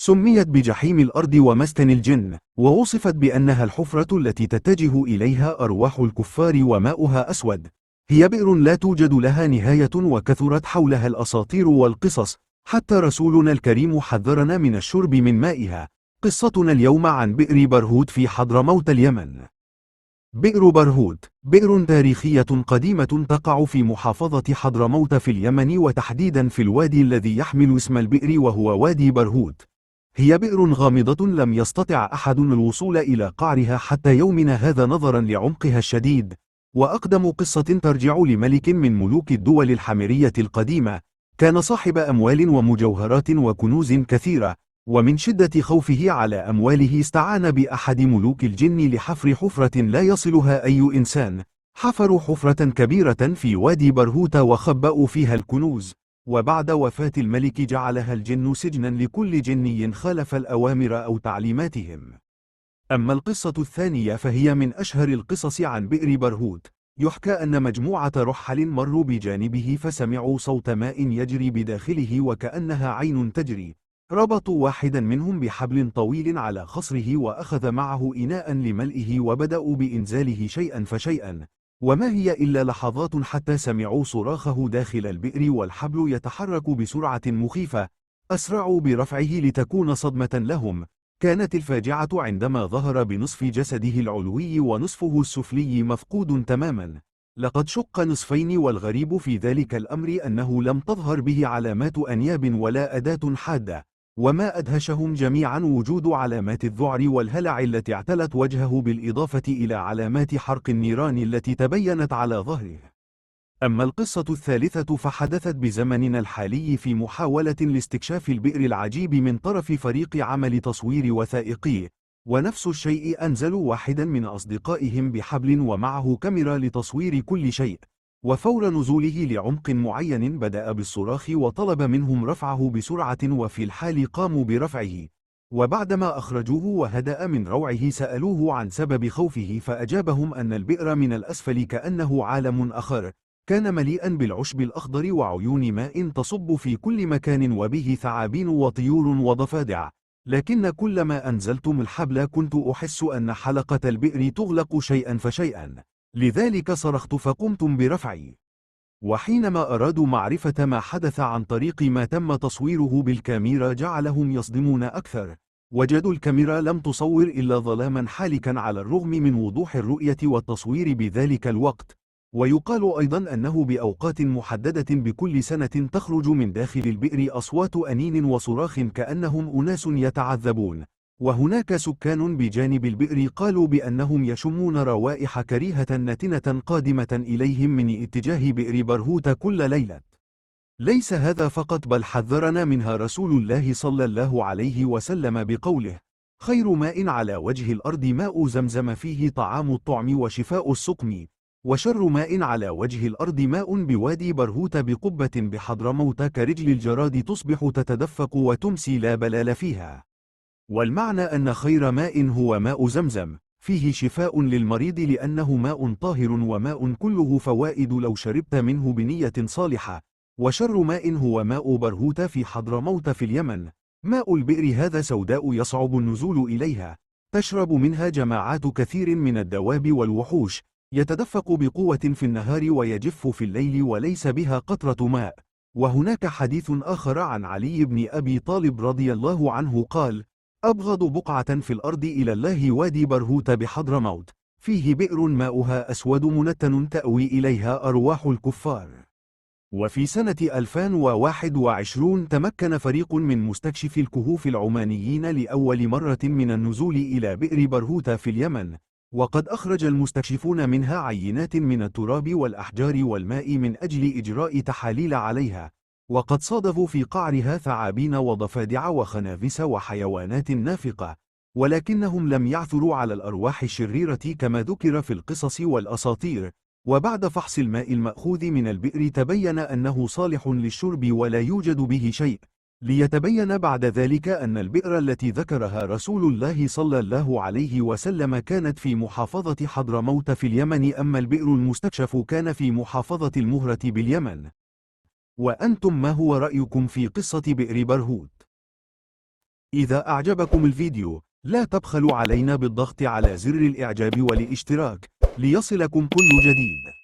سميت بجحيم الأرض ومسكن الجن، ووصفت بأنها الحفرة التي تتجه إليها أرواح الكفار وماؤها أسود. هي بئر لا توجد لها نهاية، وكثرت حولها الأساطير والقصص، حتى رسولنا الكريم حذرنا من الشرب من مائها. قصتنا اليوم عن بئر برهوت في حضرموت اليمن. بئر برهوت بئر تاريخية قديمة تقع في محافظة حضرموت في اليمن، وتحديدا في الوادي الذي يحمل اسم البئر وهو وادي برهوت. هي بئر غامضة لم يستطع أحد الوصول إلى قعرها حتى يومنا هذا نظرا لعمقها الشديد. وأقدم قصة ترجع لملك من ملوك الدول الحميرية القديمة، كان صاحب أموال ومجوهرات وكنوز كثيرة، ومن شدة خوفه على أمواله استعان بأحد ملوك الجن لحفر حفرة لا يصلها أي إنسان. حفروا حفرة كبيرة في وادي برهوت وخبأوا فيها الكنوز، وبعد وفاة الملك جعلها الجن سجنا لكل جني خالف الأوامر أو تعليماتهم. أما القصة الثانية فهي من أشهر القصص عن بئر برهوت. يحكى أن مجموعة رحل مروا بجانبه فسمعوا صوت ماء يجري بداخله وكأنها عين تجري. ربطوا واحدا منهم بحبل طويل على خصره، وأخذ معه إناء لملئه وبدأوا بإنزاله شيئا فشيئا. وما هي إلا لحظات حتى سمعوا صراخه داخل البئر، والحبل يتحرك بسرعة مخيفة. أسرعوا برفعه لتكون صدمة لهم. كانت الفاجعة عندما ظهر بنصف جسده العلوي ونصفه السفلي مفقود تماما. لقد شق نصفين، والغريب في ذلك الأمر أنه لم تظهر به علامات أنياب ولا أداة حادة. وما أدهشهم جميعا وجود علامات الذعر والهلع التي اعتلت وجهه، بالإضافة إلى علامات حرق النيران التي تبينت على ظهره. أما القصة الثالثة فحدثت بزمننا الحالي في محاولة لاستكشاف البئر العجيب من طرف فريق عمل تصوير وثائقي. ونفس الشيء أنزلوا واحدا من أصدقائهم بحبل ومعه كاميرا لتصوير كل شيء. وفور نزوله لعمق معين بدأ بالصراخ وطلب منهم رفعه بسرعة، وفي الحال قاموا برفعه. وبعدما أخرجوه وهدأ من روعه سألوه عن سبب خوفه، فأجابهم أن البئر من الأسفل كأنه عالم آخر، كان مليئا بالعشب الأخضر وعيون ماء تصب في كل مكان، وبه ثعابين وطيور وضفادع. لكن كلما أنزلتم الحبل كنت أحس أن حلقة البئر تغلق شيئا فشيئا، لذلك صرخت فقمتم برفعي. وحينما أرادوا معرفة ما حدث عن طريق ما تم تصويره بالكاميرا جعلهم يصدمون أكثر. وجدوا الكاميرا لم تصور إلا ظلاما حالكا، على الرغم من وضوح الرؤية والتصوير بذلك الوقت. ويقال أيضا أنه بأوقات محددة بكل سنة تخرج من داخل البئر أصوات أنين وصراخ كأنهم أناس يتعذبون. وهناك سكان بجانب البئر قالوا بأنهم يشمون روائح كريهة نتنة قادمة إليهم من اتجاه بئر برهوت كل ليلة. ليس هذا فقط، بل حذرنا منها رسول الله صلى الله عليه وسلم بقوله: خير ماء على وجه الأرض ماء زمزم فيه طعام الطعم وشفاء السقم. وشر ماء على وجه الأرض ماء بوادي برهوت بقبة بحضرموت كرجل الجراد تصبح تتدفق وتمسي لا بلال فيها. والمعنى أن خير ماء هو ماء زمزم، فيه شفاء للمريض لأنه ماء طاهر وماء كله فوائد لو شربت منه بنية صالحة. وشر ماء هو ماء برهوت في حضرموت في اليمن. ماء البئر هذا سوداء يصعب النزول إليها، تشرب منها جماعات كثير من الدواب والوحوش، يتدفق بقوة في النهار ويجف في الليل وليس بها قطرة ماء. وهناك حديث آخر عن علي بن أبي طالب رضي الله عنه قال: أبغض بقعة في الأرض إلى الله وادي برهوت بحضرموت، فيه بئر ماؤها أسود منتن تأوي إليها أرواح الكفار. وفي سنة 2021 تمكن فريق من مستكشفي الكهوف العمانيين لأول مرة من النزول إلى بئر برهوت في اليمن. وقد أخرج المستكشفون منها عينات من التراب والأحجار والماء من أجل إجراء تحاليل عليها. وقد صادفوا في قعرها ثعابين وضفادع وخنافس وحيوانات نافقة، ولكنهم لم يعثروا على الأرواح الشريرة كما ذكر في القصص والأساطير. وبعد فحص الماء المأخوذ من البئر تبين أنه صالح للشرب ولا يوجد به شيء، ليتبين بعد ذلك أن البئر التي ذكرها رسول الله صلى الله عليه وسلم كانت في محافظة حضرموت في اليمن، أما البئر المستكشف كان في محافظة المهرة باليمن. وأنتم ما هو رأيكم في قصة بئر برهوت؟ إذا أعجبكم الفيديو لا تبخلوا علينا بالضغط على زر الإعجاب والاشتراك ليصلكم كل جديد.